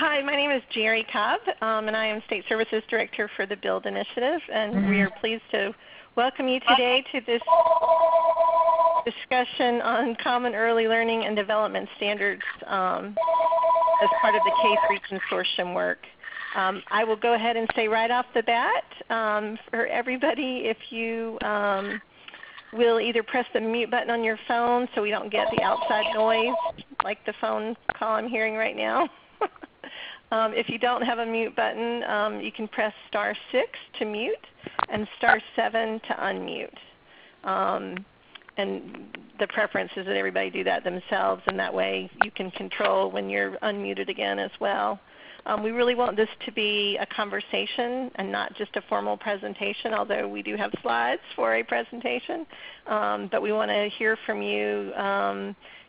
Hi, my name is Jerry Cobb, and I am State Services Director for the BUILD Initiative, and we are pleased to welcome you today to this discussion on Common Early Learning and Development Standards as part of the K-3 consortium work. I will go ahead and say right off the bat for everybody, if you will either press the mute button on your phone so we don't get the outside noise like the phone call I'm hearing right now. If you don't have a mute button, you can press *6 to mute and *7 to unmute. And the preference is that everybody do that themselves, and that way you can control when you're unmuted again as well. We really want this to be a conversation and not just a formal presentation, although we do have slides for a presentation. But we want to hear from you,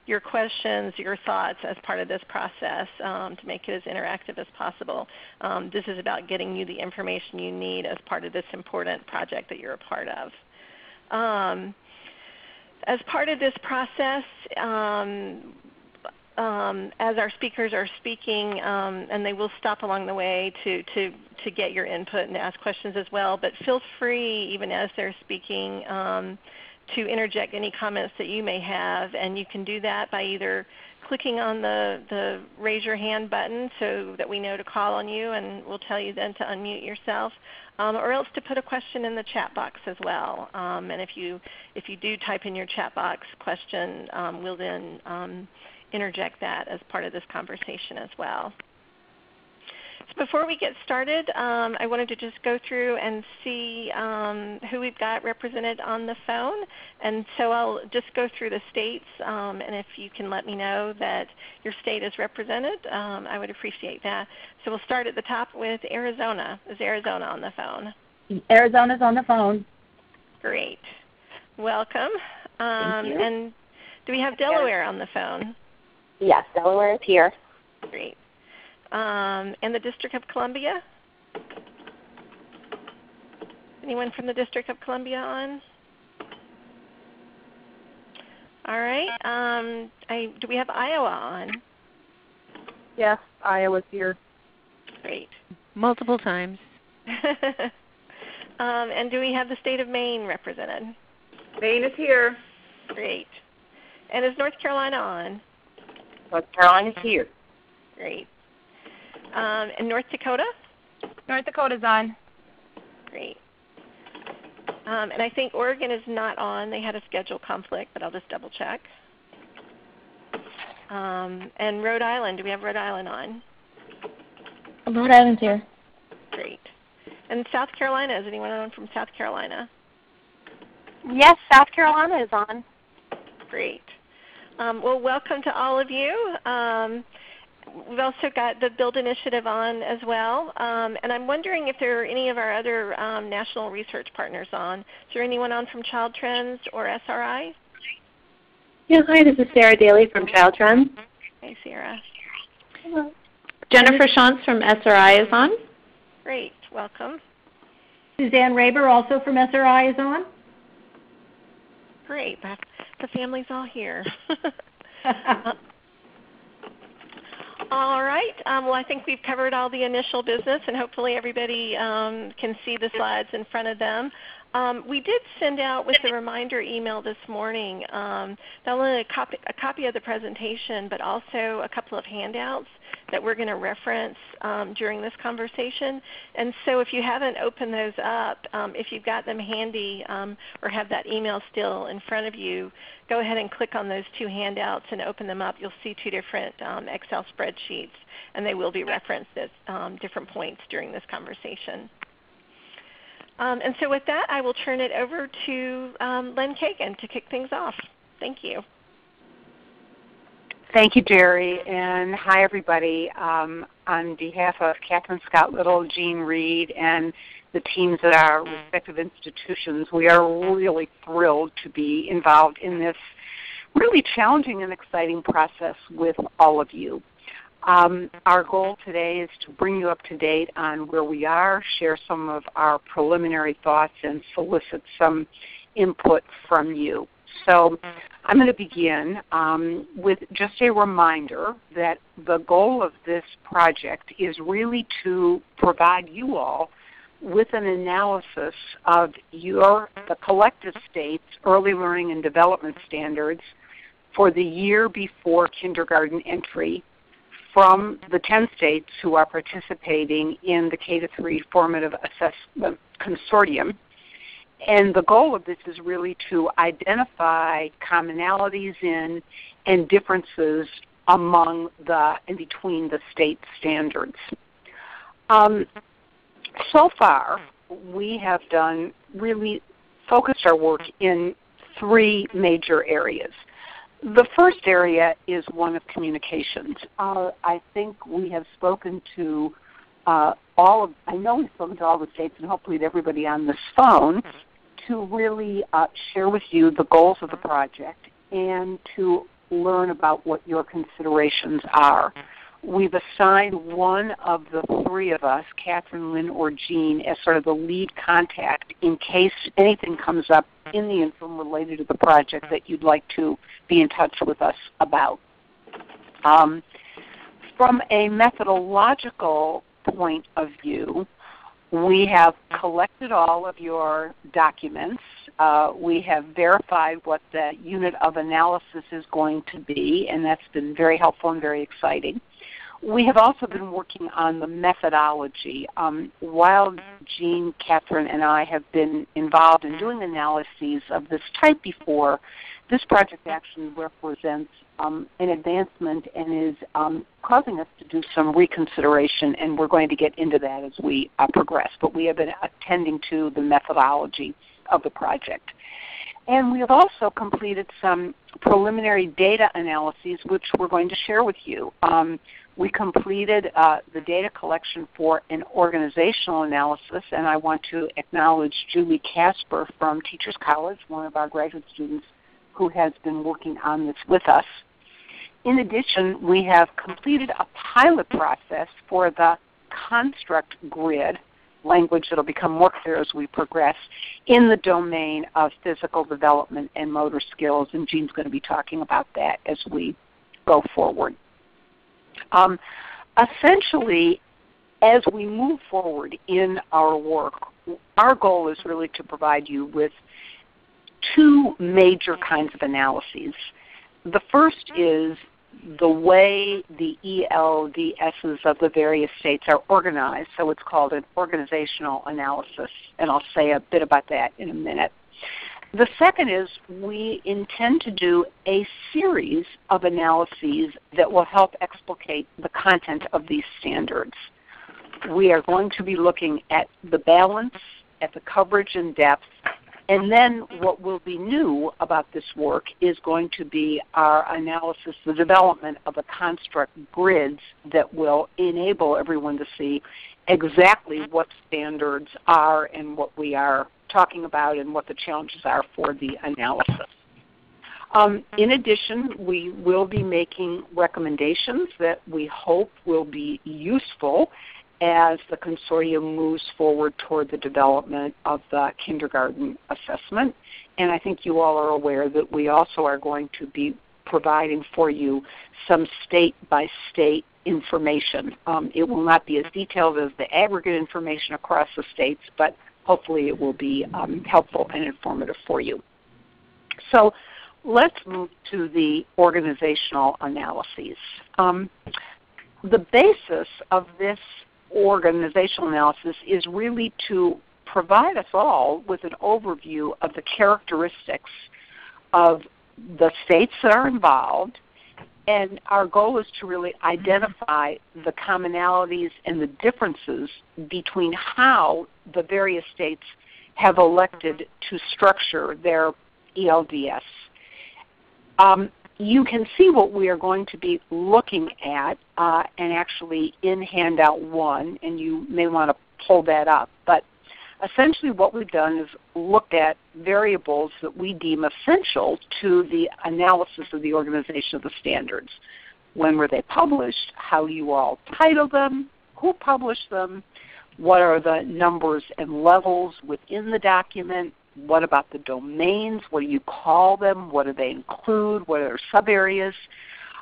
your questions, your thoughts as part of this process to make it as interactive as possible. This is about getting you the information you need as part of this important project that you're a part of. As part of this process, as our speakers are speaking, and they will stop along the way to get your input and to ask questions as well, but feel free, even as they're speaking, to interject any comments that you may have, and you can do that by either clicking on the raise your hand button so that we know to call on you, and we'll tell you then to unmute yourself, or else to put a question in the chat box as well. And if you do type in your chat box question, we'll then interject that as part of this conversation as well. So before we get started, I wanted to just go through and see who we've got represented on the phone. And so I'll just go through the states, and if you can let me know that your state is represented, I would appreciate that. So we'll start at the top with Arizona. Is Arizona on the phone? Arizona's on the phone. Great. Welcome. Thank you. And do we have Delaware on the phone? Yes, Delaware is here. Great. And the District of Columbia? Anyone from the District of Columbia on? All right. Do we have Iowa on? Yes, Iowa's here. Great. Multiple times. And do we have the state of Maine represented? Maine is here. Great. And is North Carolina on? North Carolina's here. Great. And North Dakota? North Dakota's on. Great. And I think Oregon is not on. They had a schedule conflict, but I'll just double check. And Rhode Island, do we have Rhode Island on? Rhode Island's here. Great. And South Carolina, is anyone on from South Carolina? Yes, South Carolina is on. Great. Well, welcome to all of you. We've also got the BUILD Initiative on as well. And I'm wondering if there are any of our other national research partners on. Is there anyone on from Child Trends or SRI? Yeah, hi, this is Sarah Daly from Child Trends. Hey, Sarah. Hello. Jennifer Shantz from SRI is on. Great. Welcome. Suzanne Raber, also from SRI, is on. Great. The family's all here. All right. Well, I think we've covered all the initial business, and hopefully everybody can see the slides in front of them. We did send out with a reminder email this morning not only a copy of the presentation, but also a couple of handouts that we're going to reference during this conversation. And so if you haven't opened those up, if you've got them handy or have that email still in front of you, go ahead and click on those two handouts and open them up. You'll see two different Excel spreadsheets, and they will be referenced at different points during this conversation. And so with that, I will turn it over to Len Kagan to kick things off. Thank you. Thank you, Jerry, and hi, everybody. On behalf of Catherine Scott Little, Jean Reed, and the teams at our respective institutions, we are really thrilled to be involved in this really challenging and exciting process with all of you. Our goal today is to bring you up to date on where we are, share some of our preliminary thoughts, and solicit some input from you. So I'm going to begin with just a reminder that the goal of this project is really to provide you all with an analysis of the collective state's early learning and development standards for the year before kindergarten entry from the 10 states who are participating in the K-3 Formative Assessment Consortium. And the goal of this is really to identify commonalities in and differences among and between the state standards. So far, we have really focused our work in 3 major areas. The first area is one of communications. I think we have spoken to I know we've spoken to all the states and hopefully to everybody on this phone to really share with you the goals of the project and to learn about what your considerations are. We've assigned one of the 3 of us, Catherine, Lynn, or Jean, as sort of the lead contact in case anything comes up in the interim related to the project that you'd like to be in touch with us about. From a methodological point of view, we have collected all of your documents. We have verified what the unit of analysis is going to be, and that's been very helpful and very exciting. We have also been working on the methodology. While Jean, Catherine, and I have been involved in doing analyses of this type before, this project actually represents an advancement and is causing us to do some reconsideration, and we're going to get into that as we progress. But we have been attending to the methodology of the project. And we have also completed some preliminary data analyses, which we're going to share with you. We completed the data collection for an organizational analysis, and I want to acknowledge Julie Casper from Teachers College, one of our graduate students who has been working on this with us. In addition, we have completed a pilot process for the construct grid, language that will become more clear as we progress, in the domain of physical development and motor skills, and Jean's going to be talking about that as we go forward. Essentially, as we move forward in our work, our goal is really to provide you with 2 major kinds of analyses. The first is the way the ELDSs of the various states are organized, so it's called an organizational analysis, and I'll say a bit about that in a minute. The second is we intend to do a series of analyses that will help explicate the content of these standards. We are going to be looking at the balance, at the coverage and depth, and then what will be new about this work is going to be our analysis, the development of the construct grids that will enable everyone to see exactly what standards are and what we are talking about and what the challenges are for the analysis. In addition, we will be making recommendations that we hope will be useful as the consortium moves forward toward the development of the kindergarten assessment. And I think you all are aware that we also are going to be providing for you some state-by-state information. It will not be as detailed as the aggregate information across the states, but hopefully it will be helpful and informative for you. So let's move to the organizational analyses. The basis of this organizational analysis is really to provide us all with an overview of the characteristics of the states that are involved, and our goal is to really identify the commonalities and the differences between how the various states have elected to structure their ELDS. You can see what we are going to be looking at, and actually in Handout 1, and you may want to pull that up. But essentially what we've done is looked at variables that we deem essential to the analysis of the organization of the standards. When were they published? How you all title them? Who published them? What are the numbers and levels within the document? What about the domains? What do you call them? What do they include? What are their sub-areas?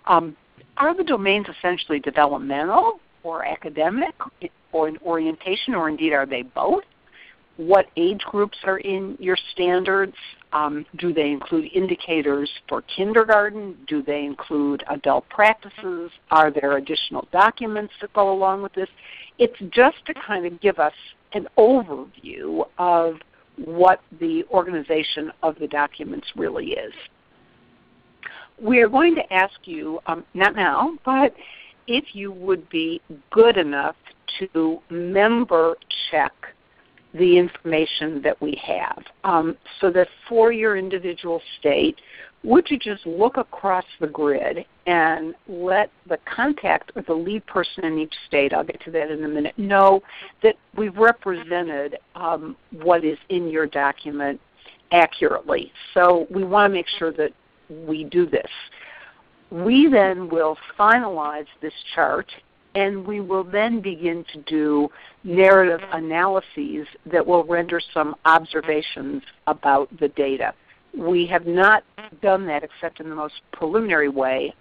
Are the domains essentially developmental or academic or in orientation, or indeed are they both? What age groups are in your standards? Do they include indicators for kindergarten? Do they include adult practices? Are there additional documents that go along with this? It's just to kind of give us an overview of what the organization of the documents really is. We are going to ask you, not now, but if you would be good enough to member check the information that we have. So that for your individual state, would you just look across the grid and let the contact or the lead person in each state, I'll get to that in a minute, know that we've represented what is in your document accurately. So we want to make sure that we do this. We then will finalize this chart, and we will then begin to do narrative analyses that will render some observations about the data. We have not done that except in the most preliminary way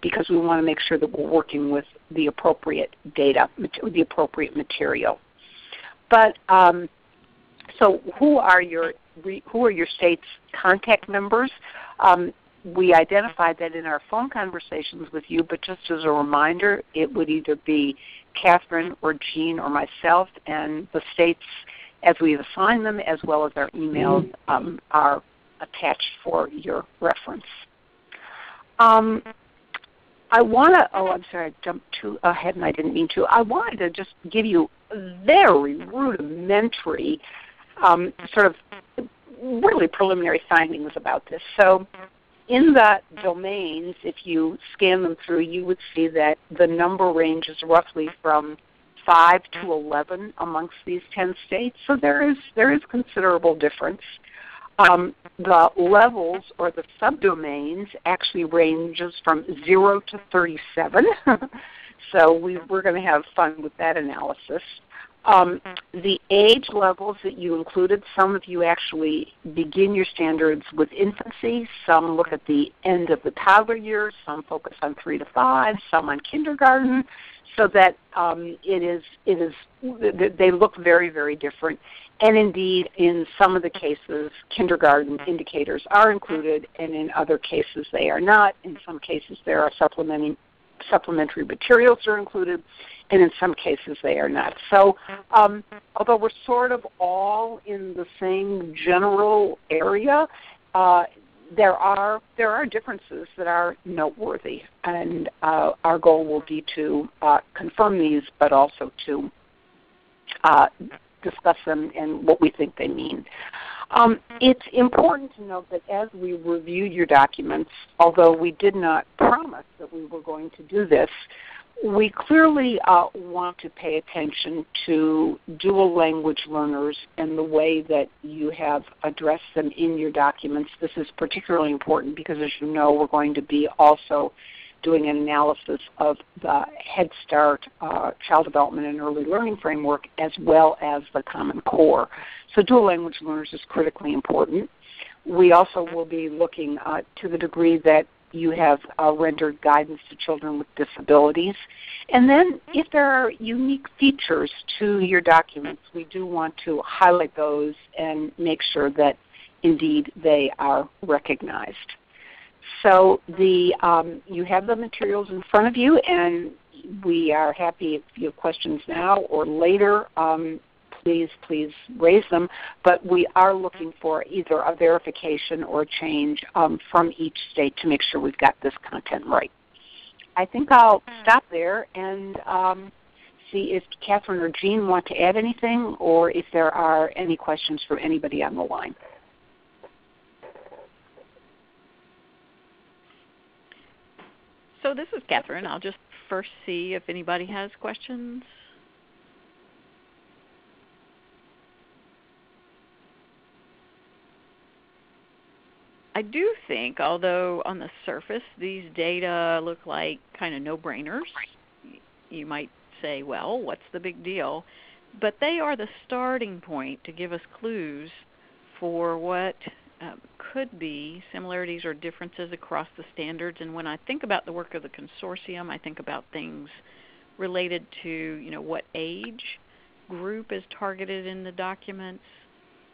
because we want to make sure that we're working with the appropriate data, the appropriate material. But so who are your state's contact members? We identified that in our phone conversations with you, but just as a reminder, it would either be Catherine or Jean or myself, and the states, as we assign them, as well as our emails, are attached for your reference. I want to, I'm sorry, I jumped too ahead and I didn't mean to. I wanted to just give you very rudimentary, sort of really preliminary findings about this. So in the domains, if you scan them through, you would see that the number ranges roughly from 5 to 11 amongst these 10 states. So there is considerable difference. The levels or the subdomains actually ranges from 0 to 37. So we're going to have fun with that analysis. The age levels that you included, some of you actually begin your standards with infancy, some look at the end of the toddler years, some focus on 3 to 5, some on kindergarten, so that they look very, very different. And indeed, in some of the cases, kindergarten indicators are included, and in other cases they are not. In some cases there are supplementary materials are included, and in some cases they are not. So although we're sort of all in the same general area, there are differences that are noteworthy, and our goal will be to confirm these, but also to discuss them and what we think they mean. It's important to note that as we reviewed your documents, although we did not promise that we were going to do this, we clearly want to pay attention to dual language learners and the way that you have addressed them in your documents. This is particularly important because, as you know, we're going to be also doing an analysis of the Head Start Child Development and Early Learning Framework as well as the Common Core. So dual language learners is critically important. We also will be looking to the degree that you have rendered guidance to children with disabilities. And then if there are unique features to your documents, we do want to highlight those and make sure that indeed they are recognized. So you have the materials in front of you, and we are happy if you have questions now or later. Please raise them. But we are looking for either a verification or a change from each state to make sure we've got this content right. I think I'll stop there and see if Catherine or Jean want to add anything, or if there are any questions from anybody on the line. So this is Catherine. I'll just first see if anybody has questions. I do think, although on the surface these data look like kind of no-brainers, you might say, well, what's the big deal? But they are the starting point to give us clues for what could be similarities or differences across the standards. And when I think about the work of the consortium, I think about things related to, what age group is targeted in the documents,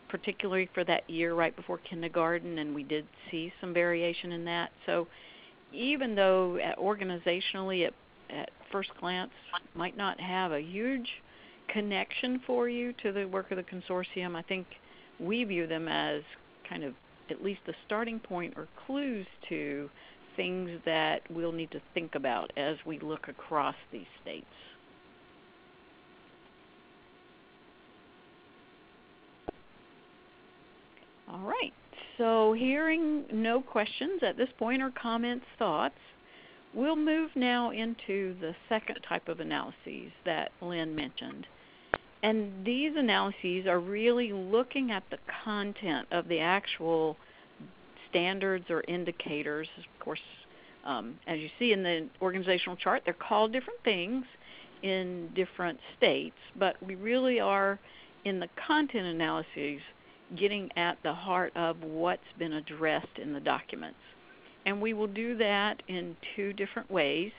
particularly for that year right before kindergarten, and we did see some variation in that. So even though organizationally at first glance might not have a huge connection for you to the work of the consortium, I think we view them as kind of at least the starting point or clues to things that we'll need to think about as we look across these states. All right, so hearing no questions at this point or comments, thoughts, we'll move now into the second type of analyses that Lynn mentioned. And these analyses are really looking at the content of the actual standards or indicators. Of course, as you see in the organizational chart, they're called different things in different states, but we really are in the content analyses getting at the heart of what's been addressed in the documents. And we will do that in two different ways.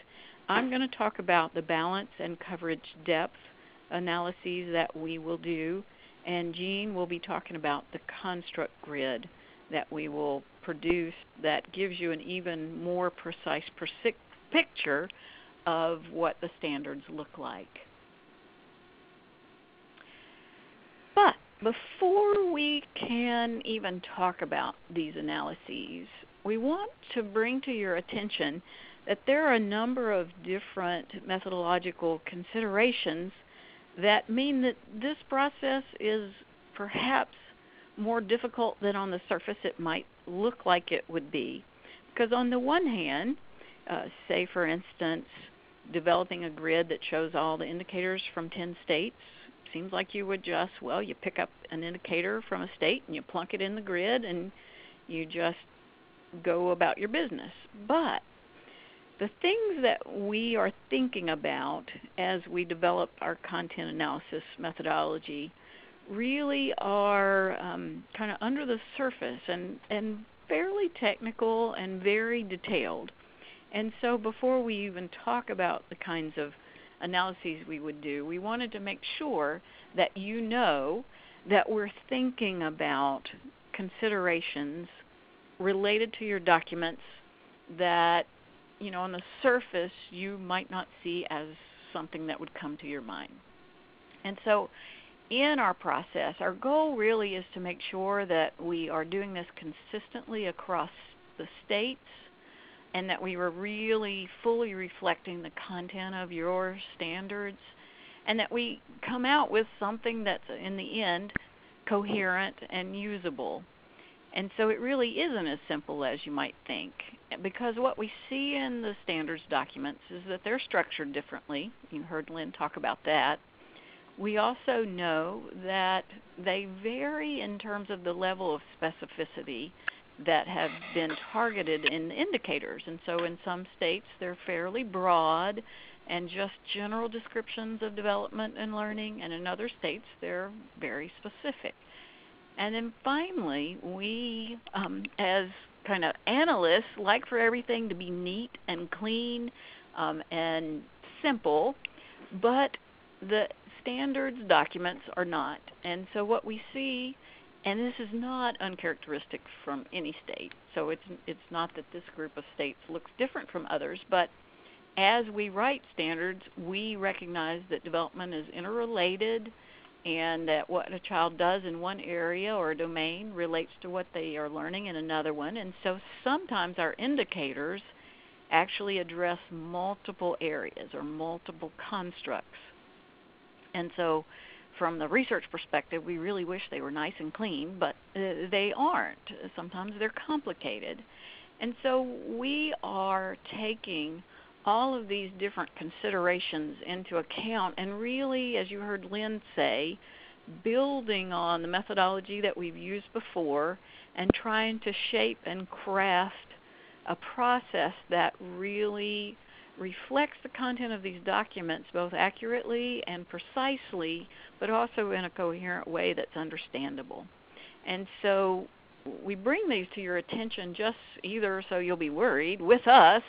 I'm going to talk about the balance and coverage depth analyses that we will do, and Jean will be talking about the construct grid that we will produce that gives you an even more precise picture of what the standards look like. But before we can even talk about these analyses, we want to bring to your attention that there are a number of different methodological considerations that mean that this process is perhaps more difficult than on the surface it might look like it would be. Because on the one hand, say for instance, developing a grid that shows all the indicators from 10 states, seems like you would just, you pick up an indicator from a state and you plunk it in the grid and you just go about your business. But the things that we are thinking about as we develop our content analysis methodology really are kind of under the surface and fairly technical and very detailed. And so before we even talk about the kinds of analyses we would do, we wanted to make sure that you know that we're thinking about considerations related to your documents that, on the surface you might not see as something that would come to your mind. And so in our process, our goal really is to make sure that we are doing this consistently across the states and that we were really fully reflecting the content of your standards and that we come out with something that's, in the end, coherent and usable. And so it really isn't as simple as you might think, because what we see in the standards documents is that they're structured differently. You heard Lynn talk about that. We also know that they vary in terms of the level of specificity that have been targeted in the indicators. And so in some states they're fairly broad and just general descriptions of development and learning, and in other states they're very specific. And then finally, we as kind of analysts like for everything to be neat and clean and simple, but the standards documents are not. And so what we see, and this is not uncharacteristic from any state, so it's not that this group of states looks different from others, but as we write standards, we recognize that development is interrelated and that what a child does in one area or domain relates to what they are learning in another one. And so sometimes our indicators actually address multiple areas or multiple constructs. And so from the research perspective, we really wish they were nice and clean, but they aren't. Sometimes they're complicated. And so we are taking all of these different considerations into account and really, as you heard Lynn say, building on the methodology that we've used before and trying to shape and craft a process that really reflects the content of these documents both accurately and precisely, but also in a coherent way that's understandable. And so we bring these to your attention just either so you'll be worried with us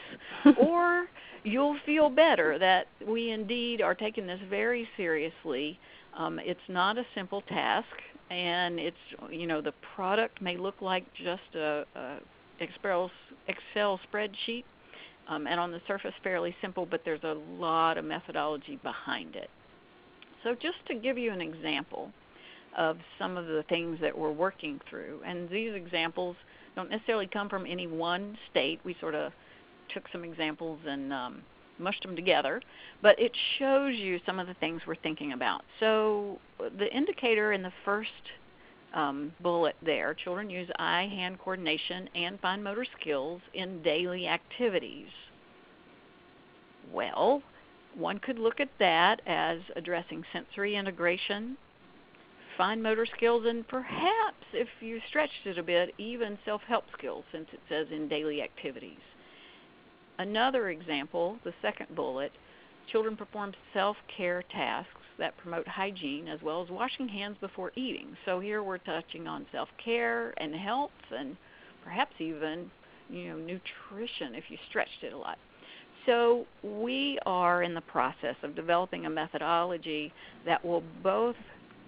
or you'll feel better that we indeed are taking this very seriously. It's not a simple task, and it's, the product may look like just a Excel spreadsheet, and on the surface fairly simple, but there's a lot of methodology behind it. So just to give you an example of some of the things that we're working through, and these examples don't necessarily come from any one state. We sort of took some examples and mushed them together, but it shows you some of the things we're thinking about. So the indicator in the first bullet there, children use eye-hand coordination and fine motor skills in daily activities. Well, one could look at that as addressing sensory integration, fine motor skills, and perhaps, if you stretched it a bit, even self-help skills, since it says in daily activities. Another example, the second bullet, children perform self-care tasks that promote hygiene as well as washing hands before eating. So here we're touching on self-care and health and perhaps even nutrition if you stretched it a lot. So we are in the process of developing a methodology that will both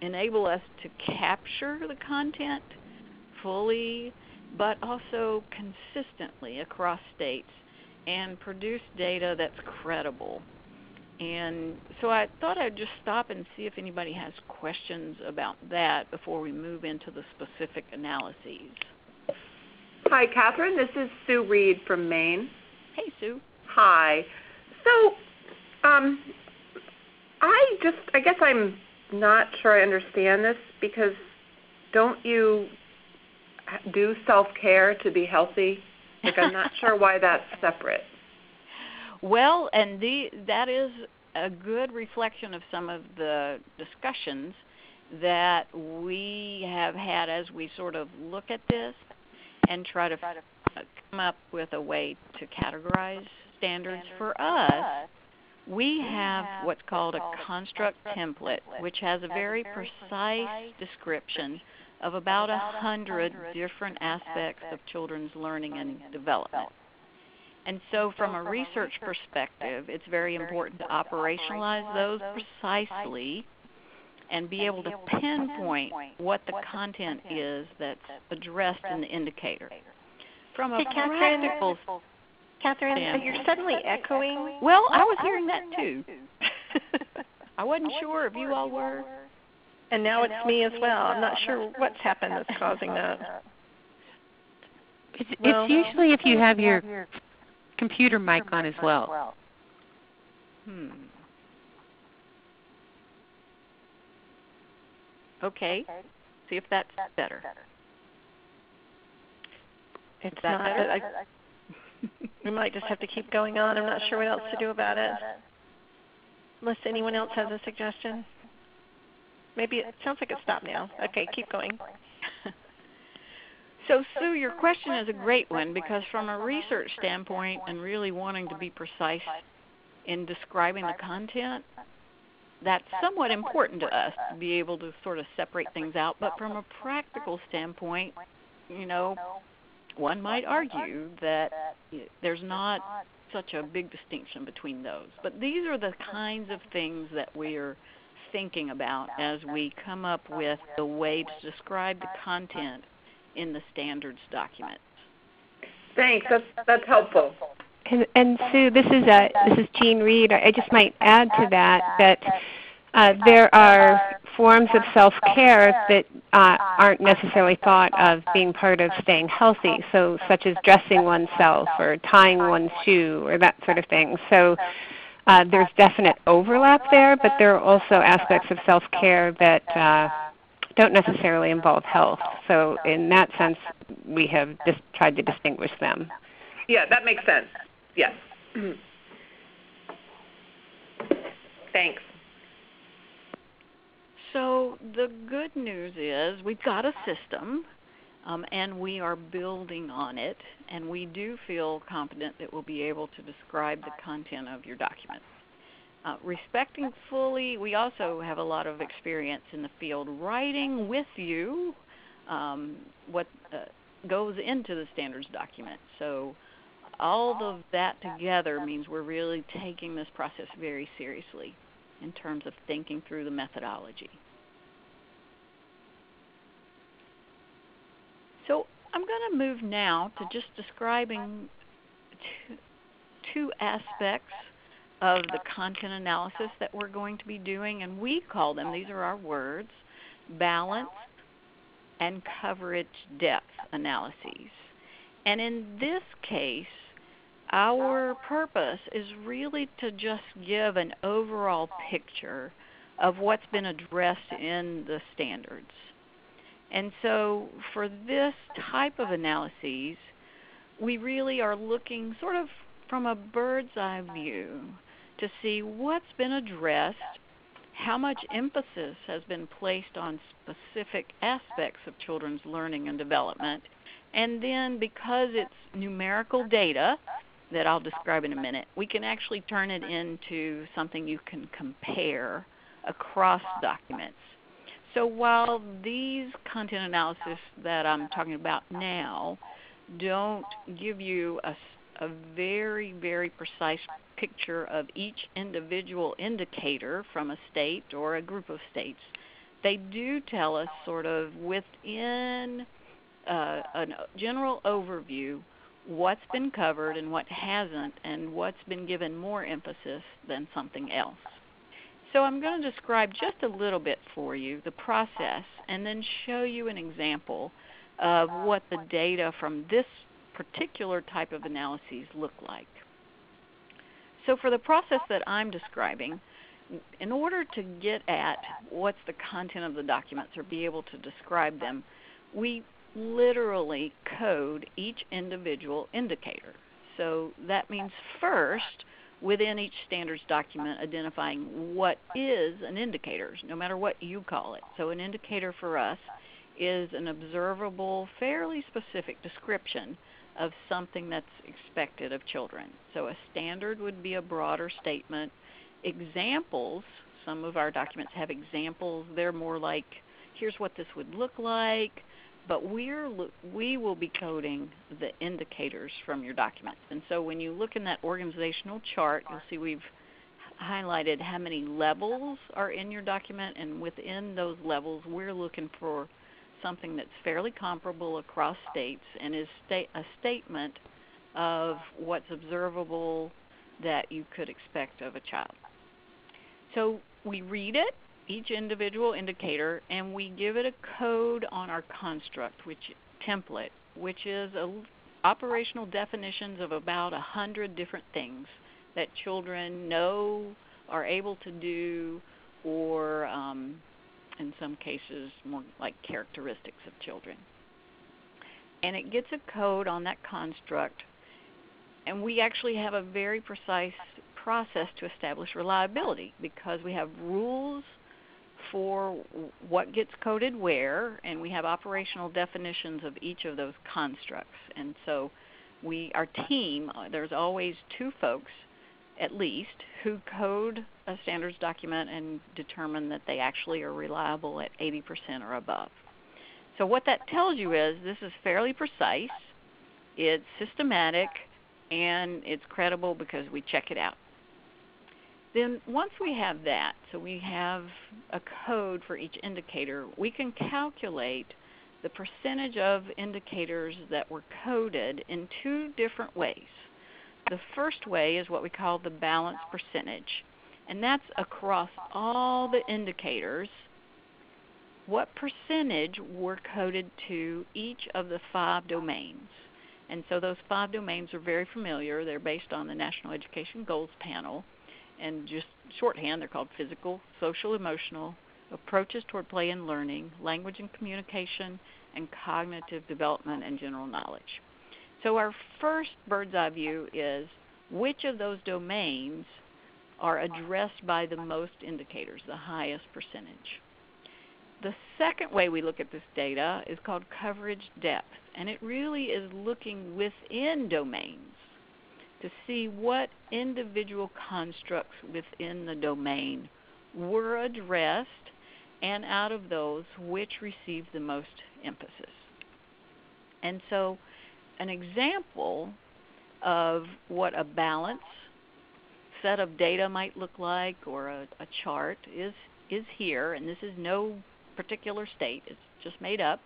enable us to capture the content fully but also consistently across states and produce data that's credible. And so I thought I'd just stop and see if anybody has questions about that before we move into the specific analyses. Hi, Catherine. This is Sue Reed from Maine. Hey, Sue. Hi. So I guess I'm not sure I understand this, because don't you do self-care to be healthy? Like, I'm not sure why that's separate. Well, and that is a good reflection of some of the discussions that we have had as we sort of look at this and try to come up with a way to categorize standards. For us, we have what's called a construct template, which has a very precise description of about 100 different aspects of children's learning and development. And so from a research perspective, it's very important to operationalize those precisely and be able to pinpoint what the content is that's addressed in the indicator. From a practical Catherine, you're suddenly echoing. Well, I was hearing that too. I wasn't sure if you all were. And now it's me as well. I'm not sure what's happened that's causing that. It's usually if you have your computer mic on as well. Okay. See if that's better. It's not. Better? We might just have to keep going on. I'm not sure what else to do about it. Unless anyone else has a suggestion. Maybe it sounds like it stopped now. Okay, keep going. So, Sue, your question is a great one, because from a research standpoint and really wanting to be precise in describing the content, that's somewhat important to us to be able to sort of separate things out. But from a practical standpoint, one might argue that there's not such a big distinction between those. But these are the kinds of things that we are thinking about as we come up with the way to describe the content in the standards document. Thanks. That's helpful. And Sue, this is Jean Reed. I just might add to that there are forms of self-care that aren't necessarily thought of being part of staying healthy, so such as dressing oneself or tying one's shoe or that sort of thing. So there's definite overlap there, but there are also aspects of self-care that don't necessarily involve health. So in that sense, we have just tried to distinguish them. Yeah, that makes sense. Yes. Thanks. So the good news is we've got a system, and we are building on it, and we do feel confident that we'll be able to describe the content of your document. Respecting fully, we also have a lot of experience in the field writing with you what goes into the standards document. So all of that together means we're really taking this process very seriously in terms of thinking through the methodology. So I'm going to move now to just describing two aspects of the content analysis that we're going to be doing, and we call them, these are our words, balance and coverage depth analyses. And in this case, our purpose is really to just give an overall picture of what's been addressed in the standards. And so for this type of analyses, we really are looking sort of from a bird's eye view to see what's been addressed, how much emphasis has been placed on specific aspects of children's learning and development, and then because it's numerical data that I'll describe in a minute, we can actually turn it into something you can compare across documents. So while these content analysis that I'm talking about now don't give you a very, very precise picture of each individual indicator from a state or a group of states, they do tell us sort of within a general overview what's been covered and what hasn't, and what's been given more emphasis than something else. So I'm going to describe just a little bit for you the process and then show you an example of what the data from this particular type of analyses look like. So for the process that I'm describing, in order to get at what's the content of the documents or be able to describe them, we literally code each individual indicator. So that means first, within each standards document, identifying what is an indicator, no matter what you call it. So an indicator for us is an observable, fairly specific description of something that's expected of children. So a standard would be a broader statement. Examples, some of our documents have examples. They're more like, here's what this would look like, but we will be coding the indicators from your documents. And so when you look in that organizational chart, you'll see we've highlighted how many levels are in your document, and within those levels we're looking for something that's fairly comparable across states and is a statement of what's observable that you could expect of a child. So we read it, each individual indicator, and we give it a code on our construct template, which is operational definitions of about 100 different things that children know, are able to do, or in some cases more like characteristics of children. And it gets a code on that construct, and we actually have a very precise process to establish reliability because we have rules for what gets coded where, and we have operational definitions of each of those constructs. And so our team, there's always 2 folks at least who code a standards document and determine that they actually are reliable at 80% or above. So what that tells you is this is fairly precise, it's systematic, and it's credible because we check it out. Then once we have that, so we have a code for each indicator, we can calculate the percentage of indicators that were coded in 2 different ways. The first way is what we call the balance percentage, and that's across all the indicators. What percentage were coded to each of the 5 domains? And so those 5 domains are very familiar. They're based on the National Education Goals Panel, and just shorthand, they're called physical, social, emotional, approaches toward play and learning, language and communication, and cognitive development and general knowledge. So our first bird's eye view is which of those domains are addressed by the most indicators, the highest percentage. The second way we look at this data is called coverage depth, and it really is looking within domains to see what individual constructs within the domain were addressed and out of those, which received the most emphasis. And so an example of what a balanced set of data might look like, or a chart, is here, and this is no particular state, it's just made up,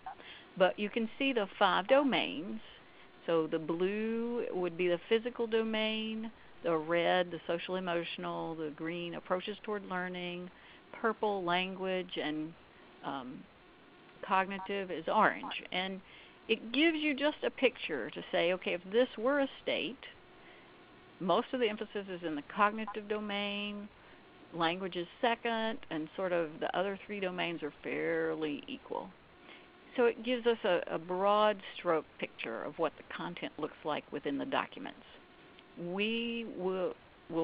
but you can see the 5 domains. So the blue would be the physical domain, the red, the social emotional, the green, approaches toward learning, purple, language, and cognitive is orange. And it gives you just a picture to say, okay, if this were a state, most of the emphasis is in the cognitive domain, language is second, and sort of the other 3 domains are fairly equal. So it gives us a broad stroke picture of what the content looks like within the documents. We will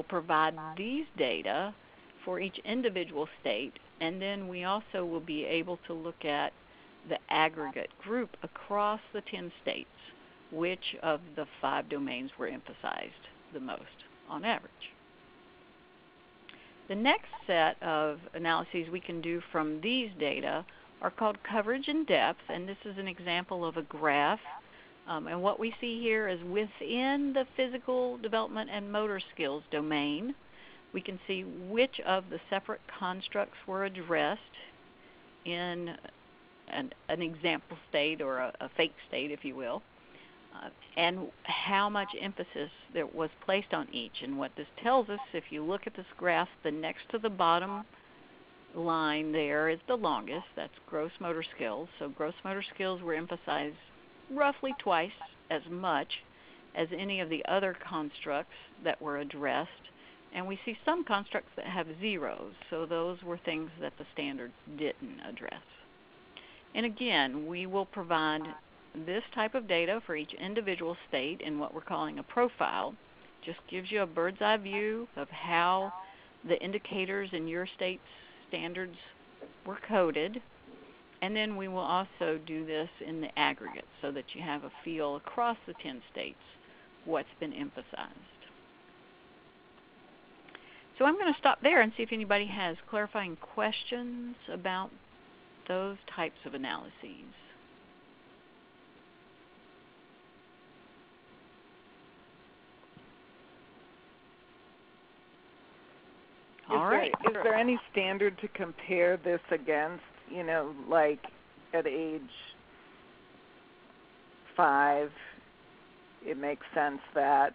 provide these data for each individual state, and then we also will be able to look at the aggregate group across the 10 states, which of the 5 domains were emphasized the most on average. The next set of analyses we can do from these data are called coverage and depth, and this is an example of a graph. And what we see here is within the physical development and motor skills domain, we can see which of the separate constructs were addressed in an example state, or a fake state, if you will, and how much emphasis there was placed on each. And what this tells us, if you look at this graph, the next to the bottom line there is the longest. That's gross motor skills. So gross motor skills were emphasized roughly twice as much as any of the other constructs that were addressed. And we see some constructs that have zeros, so those were things that the standards didn't address. And again, we will provide this type of data for each individual state in what we're calling a profile. Just gives you a bird's eye view of how the indicators in your state's standards were coded. And then we will also do this in the aggregate so that you have a feel across the 10 states what's been emphasized. So I'm going to stop there and see if anybody has clarifying questions about those types of analyses. Is there any standard to compare this against, like at age 5, it makes sense that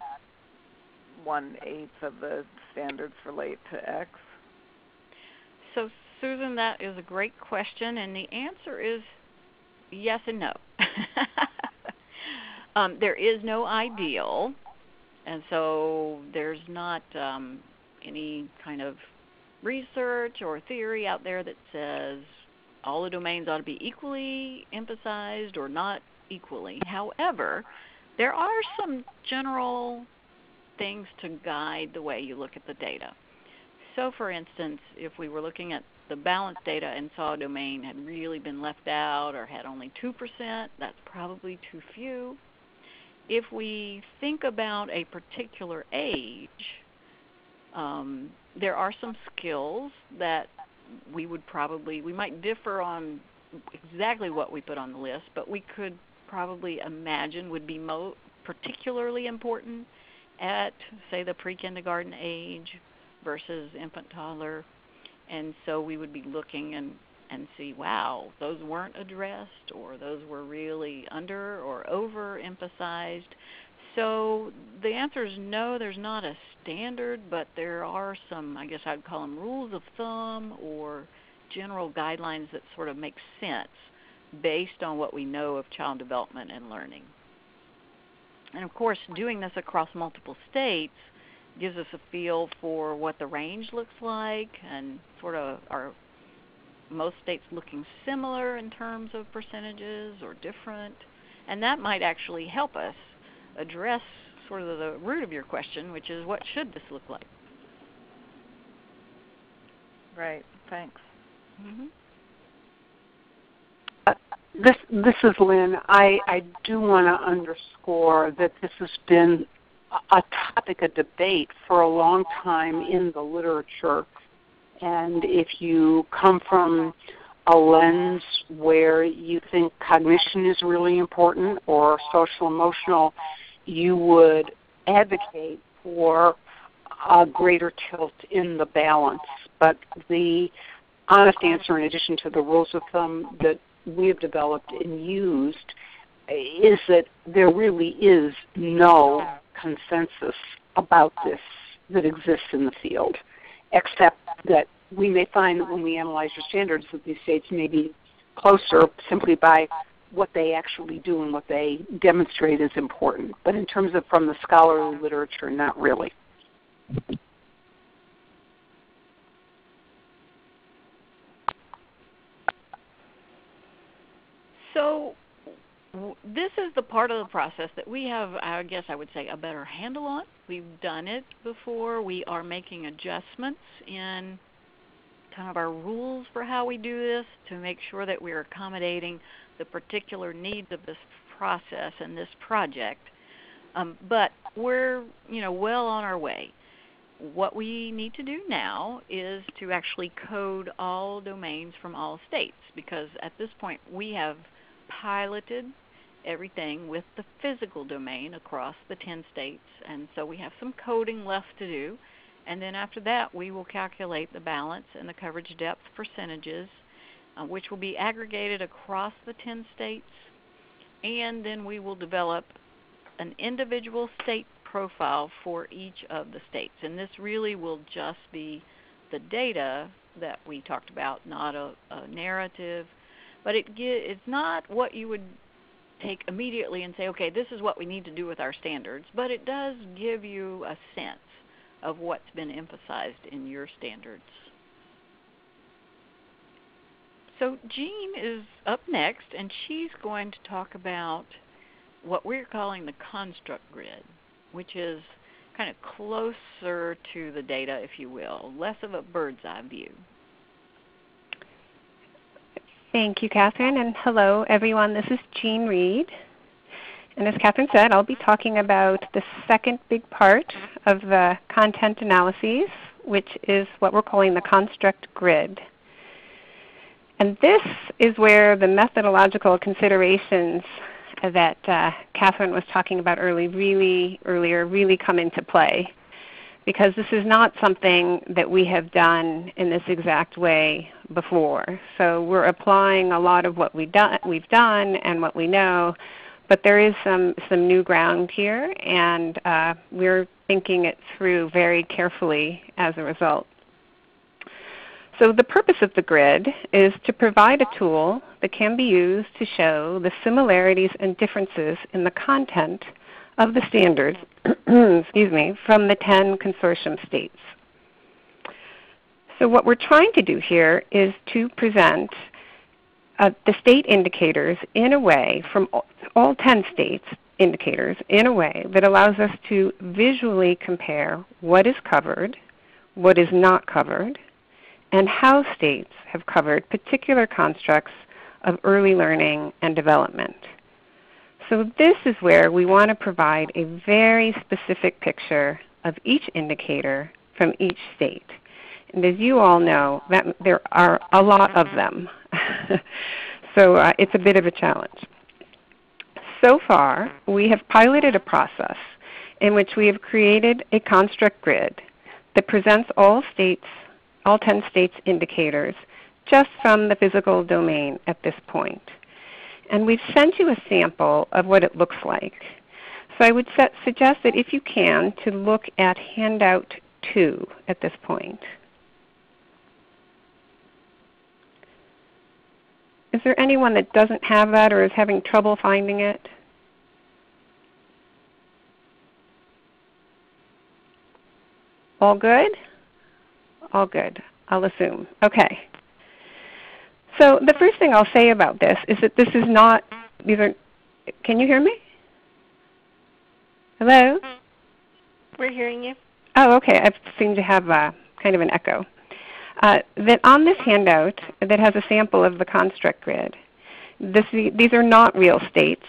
1/8 of the standards relate to X? So, Susan, that is a great question, and the answer is yes and no. There is no ideal, and so there's not any kind of research or theory out there that says all the domains ought to be equally emphasized or not equally. However, there are some general things to guide the way you look at the data. So for instance, if we were looking at the balanced data and saw a domain had really been left out or had only 2%, that's probably too few. If we think about a particular age, there are some skills that we might differ on exactly what we put on the list, but we could probably imagine would be particularly important at, say, the pre-kindergarten age versus infant toddler. And so we would be looking and see, wow, those weren't addressed, or those were really under or over-emphasized. So the answer is no, there's not a standard, but there are some, I guess I'd call them rules of thumb or general guidelines that sort of make sense based on what we know of child development and learning. And of course, doing this across multiple states gives us a feel for what the range looks like, and sort of are most states looking similar in terms of percentages or different. And that might actually help us address sort of the root of your question, which is what should this look like? Right, thanks. Mm-hmm. This is Lynn. I do want to underscore that this has been a topic of debate for a long time in the literature. And if you come from a lens where you think cognition is really important or social emotional, you would advocate for a greater tilt in the balance. But the honest answer, in addition to the rules of thumb that we have developed and used, is that there really is no consensus about this that exists in the field, except that we may find that when we analyze your standards that these states may be closer simply by what they actually do and what they demonstrate is important. But in terms of from the scholarly literature, not really. So this is the part of the process that we have, I guess I would say, a better handle on. We've done it before. We are making adjustments in kind of our rules for how we do this to make sure that we're accommodating the particular needs of this process and this project. But we're well on our way. What we need to do now is to actually code all domains from all states, because at this point we have piloted everything with the physical domain across the 10 states, and so we have some coding left to do. And then after that, we will calculate the balance and the coverage depth percentages, which will be aggregated across the 10 states. And then we will develop an individual state profile for each of the states. And this really will just be the data that we talked about, not a narrative. But it's not what you would take immediately and say, okay, this is what we need to do with our standards. But it does give you a sense of what's been emphasized in your standards. So Jean is up next, and she's going to talk about what we're calling the construct grid, which is kind of closer to the data, if you will, less of a bird's eye view. Thank you, Catherine, and hello, everyone. This is Jean Reed. And as Catherine said, I'll be talking about the second big part of the content analyses, which is what we're calling the construct grid. And this is where the methodological considerations that Catherine was talking about earlier really come into play, because this is not something that we have done in this exact way before. So we're applying a lot of what we've done and what we know, but there is some new ground here, and we're thinking it through very carefully as a result. So the purpose of the grid is to provide a tool that can be used to show the similarities and differences in the content of the standards from the 10 consortium states. So what we're trying to do here is to present the state indicators in a way, from all 10 states indicators, in a way that allows us to visually compare what is covered, what is not covered, and how states have covered particular constructs of early learning and development. So this is where we want to provide a very specific picture of each indicator from each state. And as you all know, there are a lot of them. So it's a bit of a challenge. So far, we have piloted a process in which we have created a construct grid that presents all 10 states indicators just from the physical domain at this point. And we've sent you a sample of what it looks like. So I would suggest that if you can, to look at Handout 2 at this point. Is there anyone that doesn't have that or is having trouble finding it? All good? All good, I'll assume. Okay. So the first thing I'll say about this is that this is not, can you hear me? Hello? We're hearing you. Oh, okay. I seem to have kind of an echo. That on this handout that has a sample of the construct grid, these are not real states,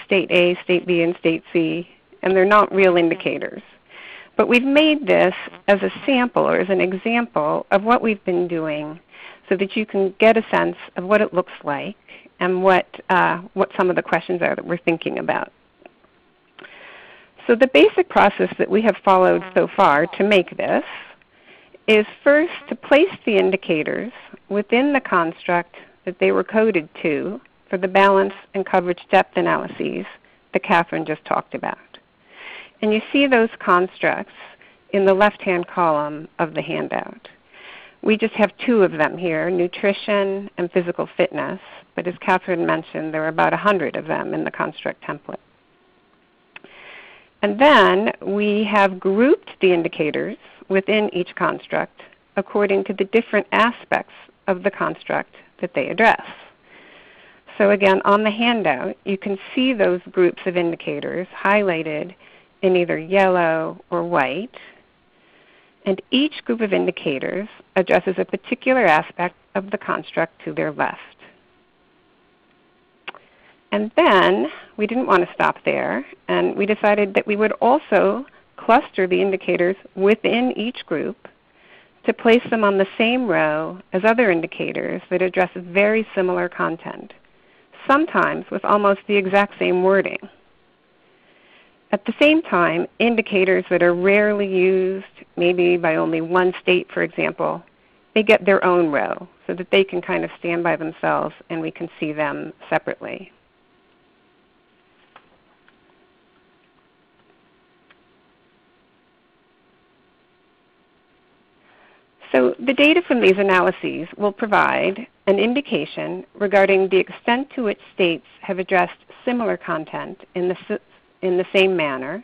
State A, State B, and State C, and they're not real indicators. But we've made this as a sample or as an example of what we've been doing so that you can get a sense of what it looks like and what some of the questions are that we're thinking about. So the basic process that we have followed so far to make this is first to place the indicators within the construct that they were coded to for the balance and coverage depth analyses that Catherine just talked about. And you see those constructs in the left-hand column of the handout. We just have two of them here, nutrition and physical fitness, but as Catherine mentioned, there are about 100 of them in the construct template. And then we have grouped the indicators within each construct according to the different aspects of the construct that they address. So again, on the handout, you can see those groups of indicators highlighted in either yellow or white. And each group of indicators addresses a particular aspect of the construct to their left. And then we didn't want to stop there, and we decided that we would also cluster the indicators within each group to place them on the same row as other indicators that address very similar content, sometimes with almost the exact same wording. At the same time, indicators that are rarely used, maybe by only one state, for example, they get their own row so that they can kind of stand by themselves and we can see them separately. So the data from these analyses will provide an indication regarding the extent to which states have addressed similar content in the same manner,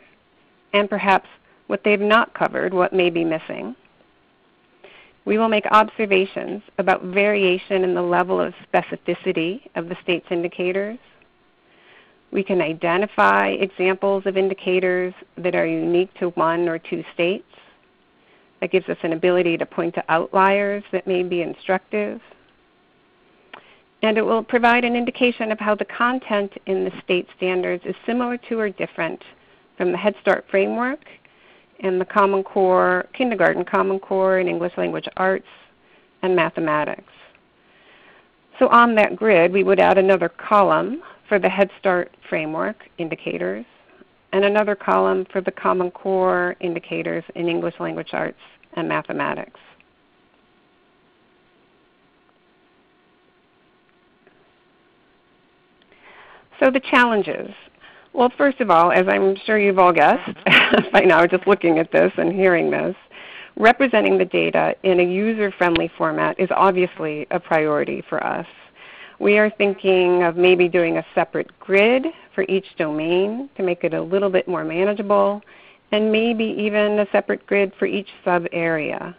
and perhaps what they've not covered, what may be missing. We will make observations about variation in the level of specificity of the state's indicators. We can identify examples of indicators that are unique to one or two states. That gives us an ability to point to outliers that may be instructive. And it will provide an indication of how the content in the state standards is similar to or different from the Head Start framework and the Common Core, Kindergarten Common Core in English Language Arts and Mathematics. So on that grid, we would add another column for the Head Start framework indicators, and another column for the Common Core indicators in English Language Arts and Mathematics. So the challenges. Well, first of all, as I'm sure you've all guessed by now just looking at this and hearing this, representing the data in a user-friendly format is obviously a priority for us. We are thinking of maybe doing a separate grid for each domain to make it a little bit more manageable, and maybe even a separate grid for each sub-area.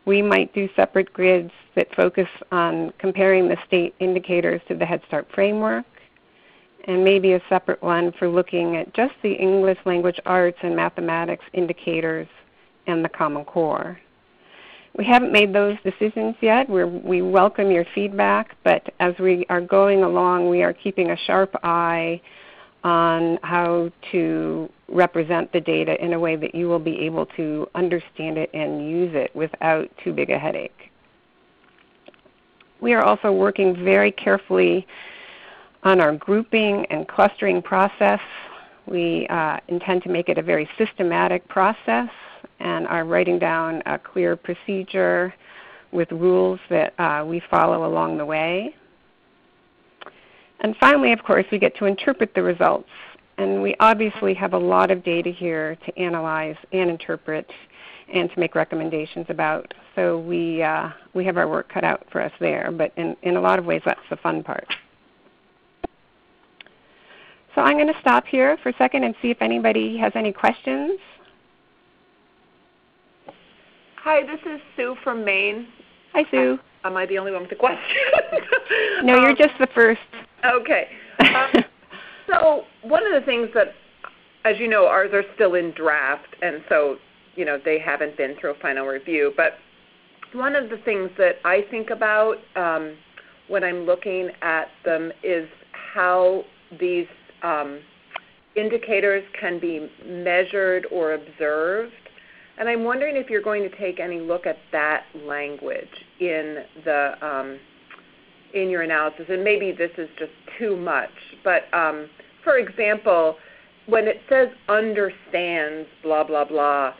We might do separate grids that focus on comparing the state indicators to the Head Start framework, and maybe a separate one for looking at just the English Language Arts and Mathematics indicators and the Common Core. We haven't made those decisions yet. We welcome your feedback, but as we are going along, we are keeping a sharp eye on how to represent the data in a way that you will be able to understand it and use it without too big a headache. We are also working very carefully on our grouping and clustering process. We intend to make it a very systematic process and are writing down a clear procedure with rules that we follow along the way. And finally, of course, we get to interpret the results. And we obviously have a lot of data here to analyze and interpret and to make recommendations about. So we have our work cut out for us there. But in a lot of ways, that's the fun part. So I'm going to stop here for a second and see if anybody has any questions. Hi, this is Sue from Maine. Hi, Sue. Am I the only one with a question? No, you're just the first. Okay. So one of the things that, as you know, ours are still in draft, and so they haven't been through a final review. But one of the things that I think about when I'm looking at them is how these indicators can be measured or observed. And I'm wondering if you're going to take any look at that language in the in your analysis. And maybe this is just too much, but for example, when it says understands blah blah blah,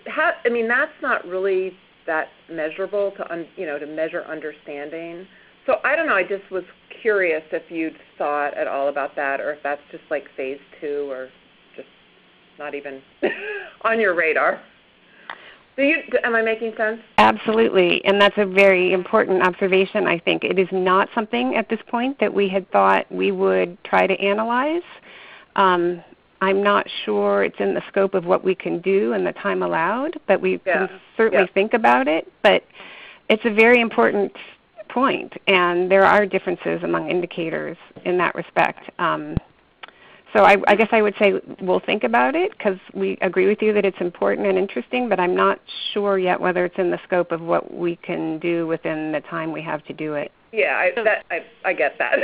that's not really that measurable to to measure understanding. So I don't know. I just was curious if you'd thought at all about that, or if that's just like phase 2, or just not even on your radar. Am I making sense? Absolutely, and that's a very important observation, I think. It is not something at this point that we had thought we would try to analyze. I'm not sure it's in the scope of what we can do and the time allowed, but we can certainly think about it. But it's a very important point, and there are differences among indicators in that respect. So I guess I would say we'll think about it, because we agree with you that it's important and interesting, but I'm not sure yet whether it's in the scope of what we can do within the time we have to do it. Yeah, I get that.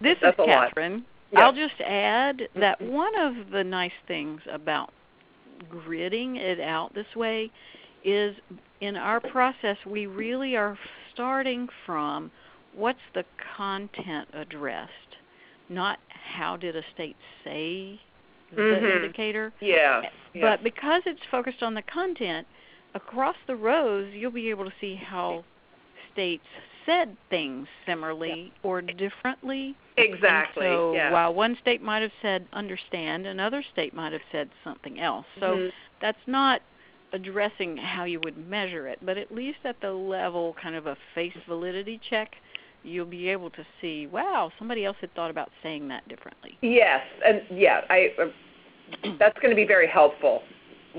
This is Catherine. I'll just add that one of the nice things about gridding it out this way is in our process we really are starting from what's the content addressed, not how did a state say the indicator. But because it's focused on the content, across the rows you'll be able to see how states said things similarly or differently. Exactly. And so while one state might have said understand, another state might have said something else. So that's not addressing how you would measure it, but at least at the level kind of a face validity check, you'll be able to see, wow, somebody else had thought about saying that differently. Yes, and that's going to be very helpful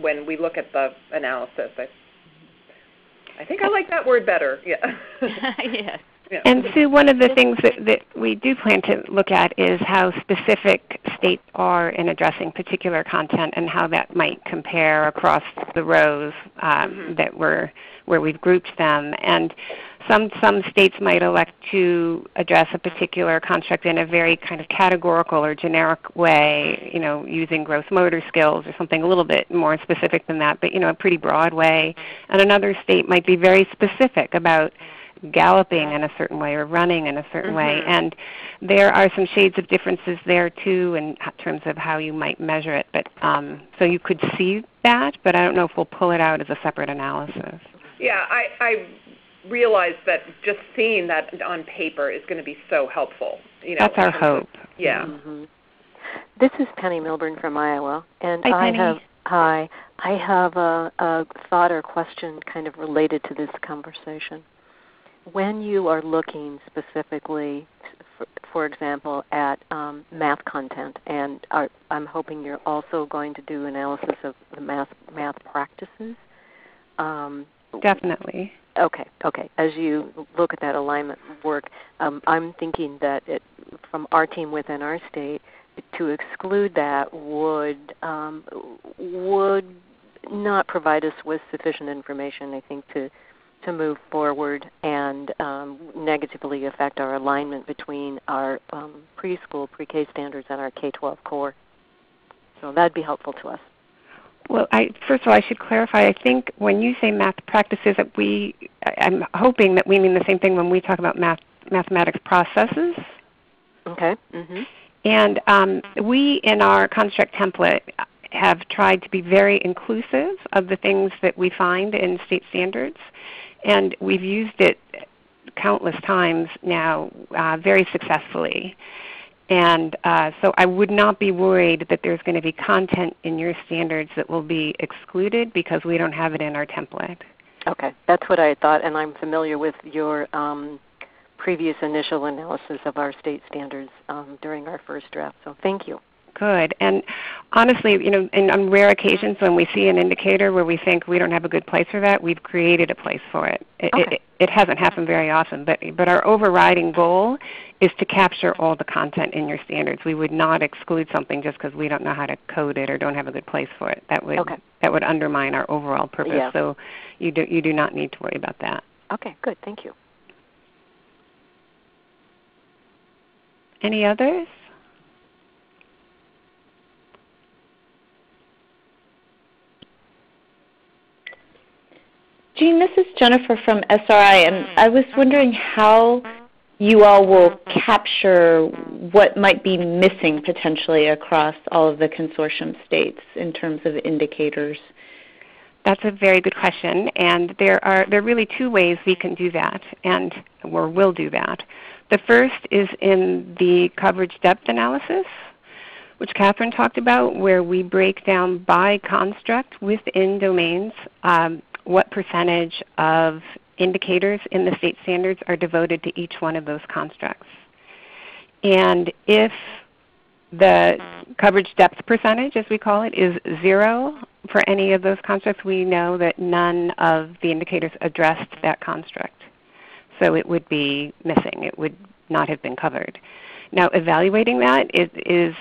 when we look at the analysis. I think I like that word better. Yes. And Sue, one of the things that we do plan to look at is how specific states are in addressing particular content and how that might compare across the rows where we've grouped them. And some states might elect to address a particular construct in a very kind of categorical or generic way, using gross motor skills or something a little bit more specific than that, but a pretty broad way. And another state might be very specific about galloping in a certain way or running in a certain way. And there are some shades of differences there too in terms of how you might measure it. But so you could see that, but I don't know if we'll pull it out as a separate analysis. Yeah, I realize that just seeing that on paper is going to be so helpful. That's our hope. Yeah. This is Penny Milburn from Iowa, and Hi, Penny. I have a thought or question kind of related to this conversation. When you are looking specifically, for example, at math content, and I'm hoping you're also going to do analysis of the math practices. Definitely. Okay. As you look at that alignment work, I'm thinking that from our team within our state, to exclude that would not provide us with sufficient information, I think, to move forward and negatively affect our alignment between our preschool, pre-K standards and our K-12 core. So that would be helpful to us. Well, first of all, I should clarify. I think when you say math practices, I'm hoping that we mean the same thing when we talk about mathematics processes. Okay. And we, in our construct template, have tried to be very inclusive of the things that we find in state standards. And we've used it countless times now very successfully. And so I would not be worried that there's going to be content in your standards that will be excluded because we don't have it in our template. Okay, that's what I thought, and I'm familiar with your previous initial analysis of our state standards during our first draft, so thank you. Good. And honestly, on rare occasions when we see an indicator where we think we don't have a good place for that, we've created a place for it. It hasn't happened very often, but our overriding goal is to capture all the content in your standards. We would not exclude something just because we don't know how to code it or don't have a good place for it. That would undermine our overall purpose. Yeah. So you do not need to worry about that. Okay, good. Thank you. Any others? Jean, this is Jennifer from SRI, and I was wondering how you all will capture what might be missing potentially across all of the consortium states in terms of indicators. That's a very good question, and there are really two ways we can do that, or will do that. The first is in the coverage depth analysis, which Catherine talked about, where we break down by construct within domains what percentage of indicators in the state standards are devoted to each one of those constructs. And if the coverage depth percentage, as we call it, is 0 for any of those constructs, we know that none of the indicators addressed that construct. So it would be missing. It would not have been covered. Now, evaluating that is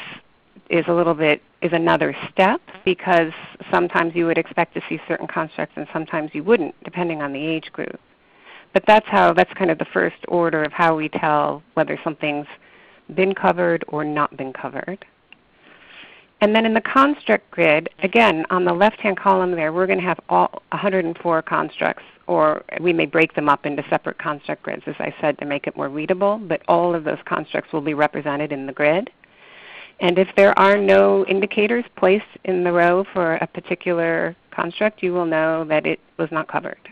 another step, because sometimes you would expect to see certain constructs and sometimes you wouldn't, depending on the age group. But that's kind of the first order of how we tell whether something's been covered or not been covered. And then in the construct grid, again, on the left-hand column there, we're going to have all 104 constructs, or we may break them up into separate construct grids, as I said, to make it more readable, but all of those constructs will be represented in the grid. And if there are no indicators placed in the row for a particular construct, you will know that it was not covered.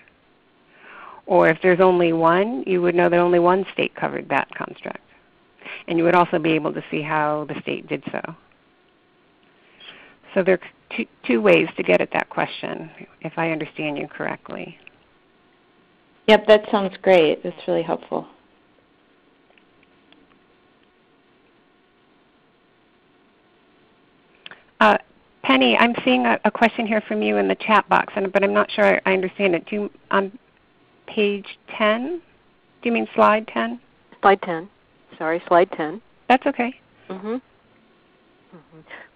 Or if there's only one, you would know that only one state covered that construct. And you would also be able to see how the state did so. So there are two ways to get at that question, if I understand you correctly. Yep, that sounds great. That's really helpful. Penny, I'm seeing a question here from you in the chat box, but I'm not sure I understand it. On page 10? Do you mean slide 10? Slide 10. Sorry, slide 10. That's okay. Mm-hmm.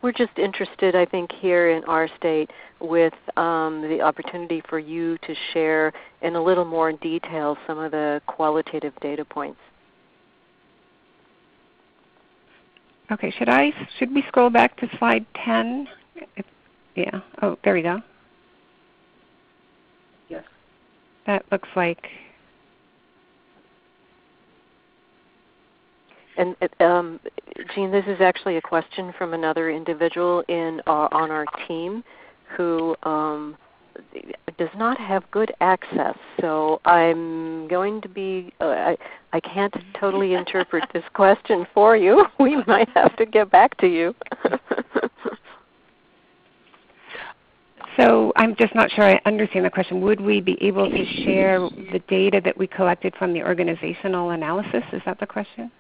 We're just interested, I think, here in our state with the opportunity for you to share in a little more detail some of the qualitative data points. Okay, should we scroll back to slide 10? Yeah. Oh, there we go. Yes. That looks like. And Jean, this is actually a question from another individual on our team who does not have good access. So I'm going to be, I can't totally interpret this question for you. We might have to get back to you. So I'm just not sure I understand the question. Would we be able to share the data that we collected from the organizational analysis? Is that the question?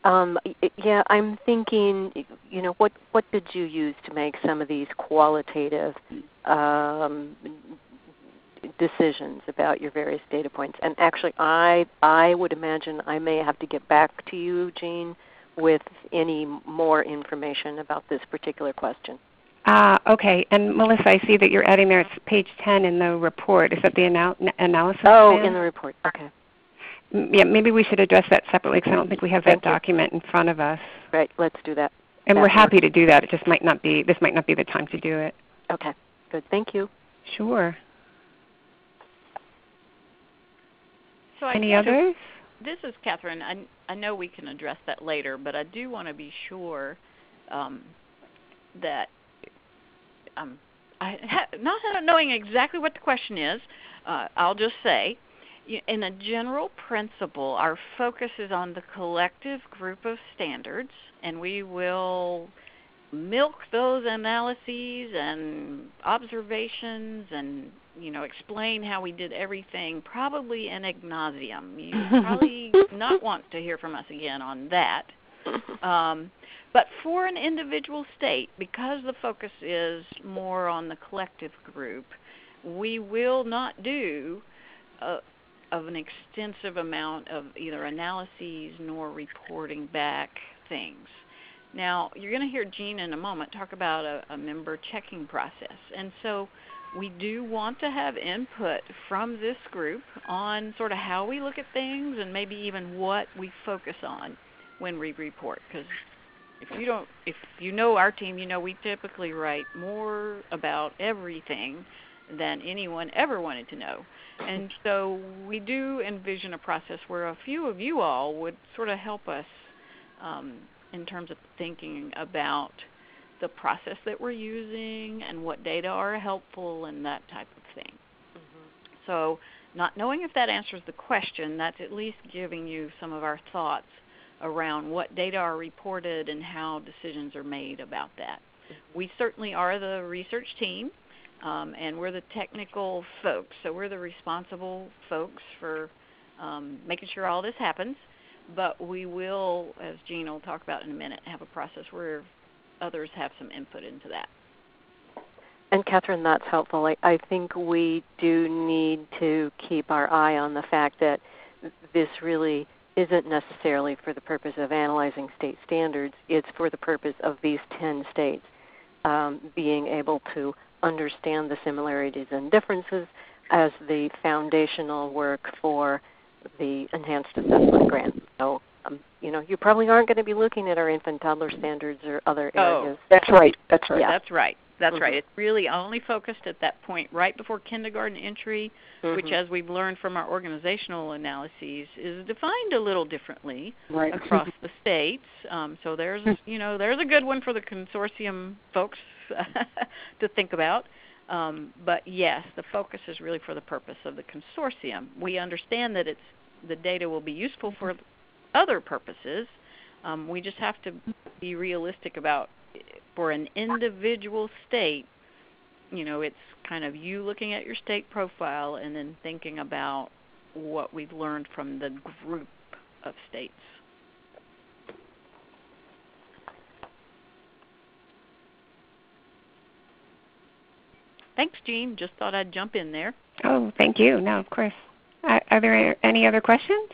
Yeah, I'm thinking, what did you use to make some of these qualitative decisions about your various data points? And actually, I would imagine I may have to get back to you, Jean, with any more information about this particular question. Okay. And Melissa, I see that you're adding there, it's page 10 in the report. Is that the analysis? Oh, plan? In the report. Okay. Yeah, maybe we should address that separately because I don't think we have that document in front of us. Right, let's do that. And we're happy to do that. It just might not be, this might not be the time to do it. Okay, good. Thank you. Sure. So Any others? This is Catherine. I know we can address that later, but I do want to be sure that not knowing exactly what the question is, I'll just say, in a general principle, our focus is on the collective group of standards, and we will milk those analyses and observations and explain how we did everything, probably in ad nauseam. You probably not want to hear from us again on that. But for an individual state, because the focus is more on the collective group, we will not do of an extensive amount of either analyses nor reporting back things. Now, you're going to hear Jean in a moment talk about a member checking process. And so we do want to have input from this group on sort of how we look at things and maybe even what we focus on when we report. Because if you know our team, we typically write more about everything than anyone ever wanted to know. And so we do envision a process where a few of you all would sort of help us in terms of thinking about the process that we're using and what data are helpful and that type of thing. So not knowing if that answers the question, that's at least giving you some of our thoughts around what data are reported and how decisions are made about that. We certainly are the research team, and we're the technical folks, so we're the responsible folks for making sure all this happens. But we will, as Jean will talk about in a minute, have a process where others have some input into that. And Catherine, that's helpful. I think we do need to keep our eye on the fact that this really isn't necessarily for the purpose of analyzing state standards. It's for the purpose of these 10 states being able to understand the similarities and differences as the foundational work for the enhanced assessment grant. So, you probably aren't going to be looking at our infant toddler standards or other areas. That's right. That's right. Yeah. That's right. That's right. It's really only focused at that point right before kindergarten entry, which, as we've learned from our organizational analyses, is defined a little differently across the states. So there's a good one for the consortium folks to think about. But yes, the focus is really for the purpose of the consortium. We understand that the data will be useful for other purposes. We just have to be realistic about, for an individual state, it's kind of you looking at your state profile and then thinking about what we've learned from the group of states. Thanks, Jean. Just thought I'd jump in there. Oh, thank you. No, of course. Are there any other questions?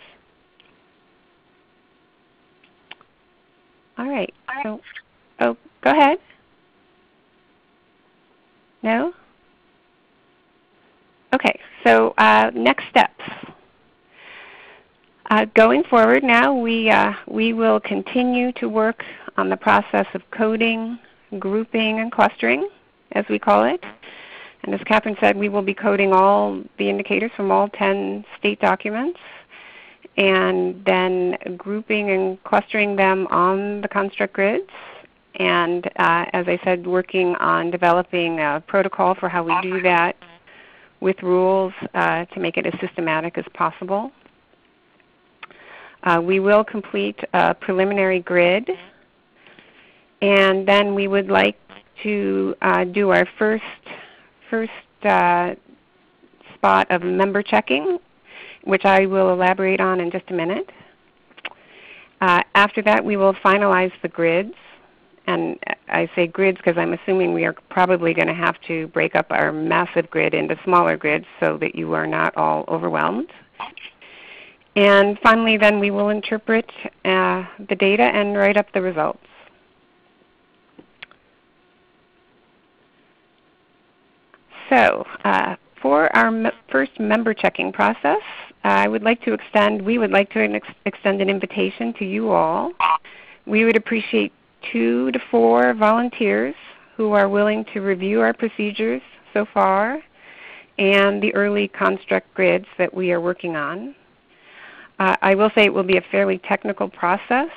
All right. So, go ahead. No? Okay. So next steps. Going forward now, we will continue to work on the process of coding, grouping, and clustering, as we call it. And as Catherine said, we will be coding all the indicators from all 10 state documents and then grouping and clustering them on the construct grids. And as I said, working on developing a protocol for how we do that with rules to make it as systematic as possible. We will complete a preliminary grid, and then we would like to do our first spot of member checking, which I will elaborate on in just a minute. After that, we will finalize the grids. And I say grids because I'm assuming we are probably going to have to break up our massive grid into smaller grids so that you are not all overwhelmed. And finally, then we will interpret the data and write up the results. So for our first member checking process, we would like to extend an invitation to you all. We would appreciate 2 to 4 volunteers who are willing to review our procedures so far and the early construct grids that we are working on. I will say it will be a fairly technical process.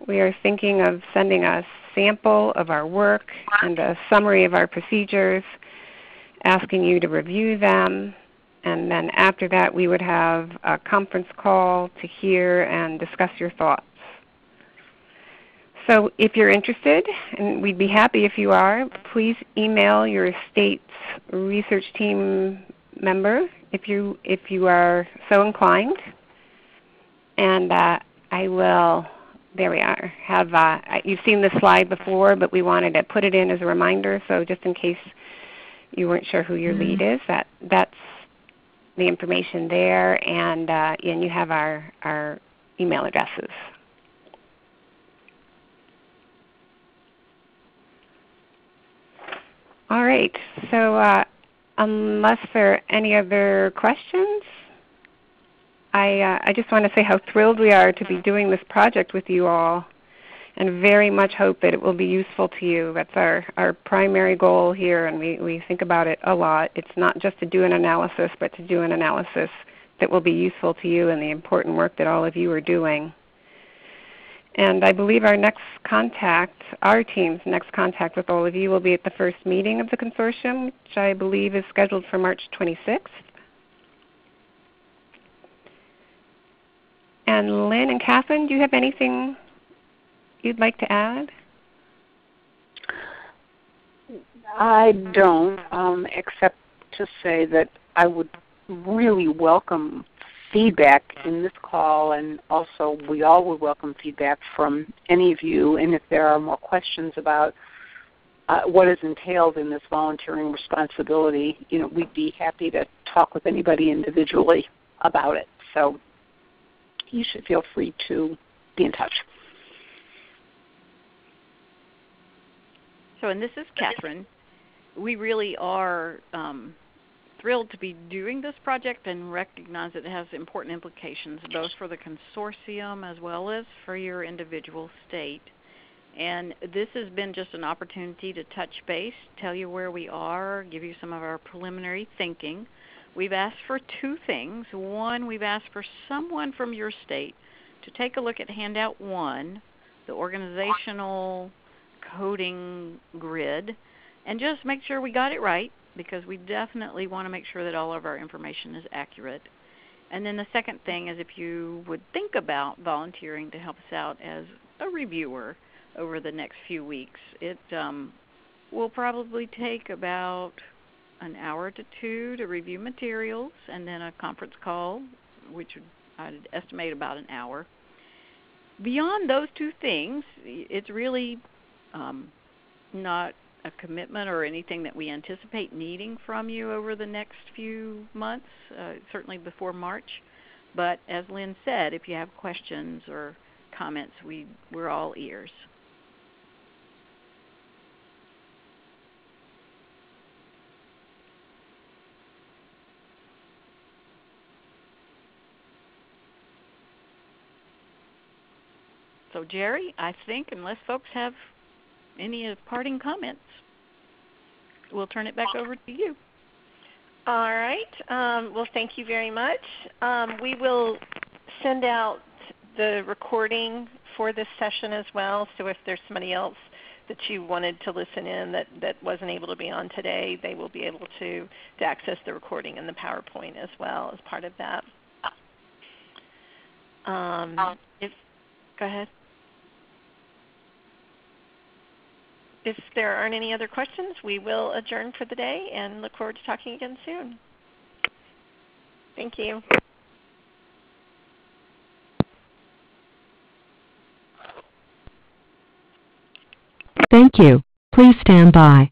We are thinking of sending a sample of our work and a summary of our procedures, asking you to review them, and then after that we would have a conference call to hear and discuss your thoughts. So if you're interested, and we'd be happy if you are, please email your state's research team member if you are so inclined. And I will, there we are, you've seen this slide before, but we wanted to put it in as a reminder, so just in case you weren't sure who your lead is, that's the information there, and you have our email addresses. All right, so unless there are any other questions, I just want to say how thrilled we are to be doing this project with you all. and very much hope that it will be useful to you. That's our primary goal here, and we think about it a lot. It's not just to do an analysis, but to do an analysis that will be useful to you and the important work that all of you are doing. And I believe our team's next contact with all of you will be at the first meeting of the consortium, which I believe is scheduled for March 26th. And Lynn and Catherine, do you have anything you'd like to add? I don't, except to say that I would really welcome feedback in this call, and also we all would welcome feedback from any of you. And if there are more questions about what is entailed in this volunteering responsibility, we'd be happy to talk with anybody individually about it. So you should feel free to be in touch. So, and this is Catherine. We really are thrilled to be doing this project and recognize that it has important implications both for the consortium as well as for your individual state. And this has been just an opportunity to touch base, tell you where we are, give you some of our preliminary thinking. We've asked for two things. One, we've asked for someone from your state to take a look at Handout 1, the organizational coding grid, and just make sure we got it right, because we definitely want to make sure that all of our information is accurate. And then the second thing is if you would think about volunteering to help us out as a reviewer over the next few weeks. It will probably take about an hour to two to review materials, and then a conference call, which I'd estimate about an hour. Beyond those two things, it's really not a commitment or anything that we anticipate needing from you over the next few months, certainly before March. But as Lynn said, if you have questions or comments, we're all ears. So Jerry, I think unless folks have any parting comments, we'll turn it back over to you. All right. Well, thank you very much. We will send out the recording for this session as well, so if there's somebody else that you wanted to listen in that wasn't able to be on today, they will be able to access the recording and the PowerPoint as well as part of that. Go ahead. If there aren't any other questions, we will adjourn for the day and look forward to talking again soon. Thank you. Thank you. Please stand by.